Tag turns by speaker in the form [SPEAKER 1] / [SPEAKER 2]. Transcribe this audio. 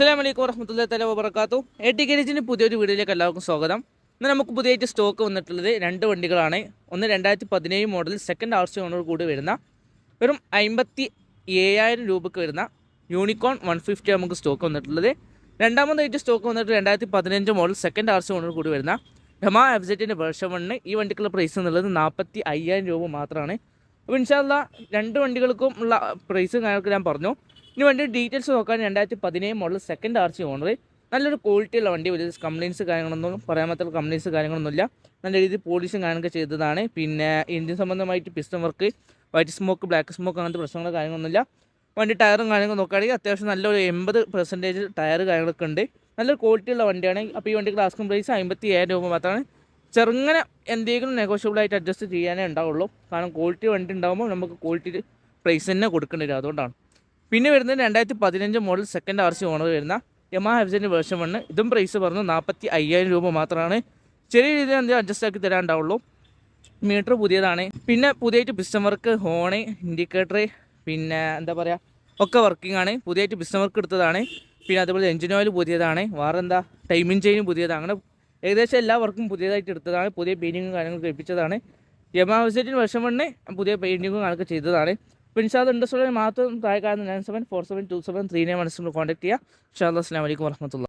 [SPEAKER 1] അസ്സലാമു അലൈക്കും വറഹ്മത്തുള്ളാഹി തആല വബറകാതുഹു. എടി ഗാരേജിന്റെ പുതിയൊരു വീഡിയോയിലേക്ക് എല്ലാവർക്കും സ്വാഗതം. ഇന്ന് നമുക്ക് പുതിയതായിട്ട് സ്റ്റോക്ക് വന്നിട്ടുള്ളത് രണ്ട് വണ്ടികളാണ്. ഒന്ന് 2017 model second R C owner കൂടി വരുന്ന വെറും 57,000 രൂപയ്ക്ക് വരുന്ന യൂണിക്കോൺ 150 നമുക്ക് സ്റ്റോക്ക് വന്നിട്ടുള്ളത്. രണ്ടാമതായിട്ട് സ്റ്റോക്ക് വന്നിട്ട് 2015 model second R C owner കൂടി വരുന്ന ഹമാ എഫ്സെറ്റിൻ്റെ വേർഷൻ 1. ഈ വണ്ടിക്കുള്ള പ്രൈസ് എന്നുള്ളത് 45,000 രൂപ മാത്രമാണ്. അപ്പോൾ ഇൻഷാ അല്ലാഹ് രണ്ട് വണ്ടികൾക്കും ഉള്ള പ്രൈസ് കാര്യങ്ങളൊക്കെ ഞാൻ പറഞ്ഞു. ഇനി വണ്ടി ഡീറ്റെയിൽസ് നോക്കാൻ 2017 model second R C owner, നല്ലൊരു ക്വാളിറ്റിയുള്ള വണ്ടി, വലിയ കംപ്ലയിൻസ് കാര്യങ്ങളൊന്നും പറയാൻ പറ്റുന്ന കംപ്ലയിൻസ് കാര്യങ്ങളൊന്നുമില്ല. നല്ല രീതിയിൽ പോളിഷും കാര്യങ്ങളൊക്കെ ചെയ്തതാണ്. പിന്നെ എൻജിൻ സംബന്ധമായിട്ട് piston work, white smoke, black smoke അങ്ങനത്തെ പ്രശ്നങ്ങളോ കാര്യങ്ങളൊന്നുമില്ല. വണ്ടി ടയറും കാര്യങ്ങളും നോക്കുകയാണെങ്കിൽ അത്യാവശ്യം നല്ലൊരു 80% ടയർ കാര്യങ്ങളൊക്കെ ഉണ്ട്. നല്ലൊരു ക്വാളിറ്റിയുള്ള വണ്ടിയാണ്. അപ്പോൾ ഈ വണ്ടിക്ക് ആസ്കിംഗ് പ്രൈസ് 57,000 രൂപ മാത്രമാണ്. ചെറുങ്ങനെ എന്തെങ്കിലും നെഗോഷ്യബിളായിട്ട് അഡ്ജസ്റ്റ് ചെയ്യാനേ ഉണ്ടാവുള്ളൂ. കാരണം ക്വാളിറ്റി വണ്ടി ഉണ്ടാകുമ്പോൾ നമുക്ക് ക്വാളിറ്റി പ്രൈസ് തന്നെ കൊടുക്കേണ്ടി വരും. അതുകൊണ്ടാണ്. പിന്നെ വരുന്നത് 2015 model second R C owner വരുന്ന യമാ എഫ്സെറ്റിൻ്റെ വേർഷൻ 1. ഇതും പ്രൈസ് പറഞ്ഞു 45,000 രൂപ മാത്രമാണ്. ചെറിയ രീതിയിൽ എന്തെങ്കിലും അഡ്ജസ്റ്റ് ആക്കി തരാനുണ്ടാവുള്ളൂ. മീറ്റർ പുതിയതാണ്. പിന്നെ പുതിയതായിട്ട് പിസ്റ്റൺ വർക്ക്, ഹോണ്, ഇൻഡിക്കേറ്റർ, പിന്നെ എന്താ പറയുക, ഒക്കെ വർക്കിംഗ് ആണ്. പുതിയതായിട്ട് പിസ്റ്റൺ വർക്ക് എടുത്തതാണ്. പിന്നെ അതുപോലെ എഞ്ചിൻ ഓയിൽ പുതിയതാണ്. വേറെ എന്താ, ടൈമിംഗ് ചെയിനും പുതിയതാണ്. അങ്ങനെ ഏകദേശം എല്ലാ വർക്കും പുതിയതായിട്ട് എടുത്തതാണ്. പുതിയ പെയിൻറ്റിങ്ങും കാര്യങ്ങളും കഴിപ്പിച്ചതാണ്. യമാ എഫ്സെറ്റിൻ്റെ വേർഷൻ 1 പുതിയ പെയിൻറ്റിങ്ങും കാര്യങ്ങളൊക്കെ ചെയ്തതാണ്. അപ്പോൾ ഇൻഷാ അല്ലാഹ് ഇൻട്രസ്റ്റ് മാത്രം താഴെ കാണുന്ന 97472739 കോൺടാക്ട് ചെയ്യുക. ഇൻഷാ അല്ലാഹ്. അസ്സലാമു അലൈക്കും വറഹ്മത്തുള്ളാഹി.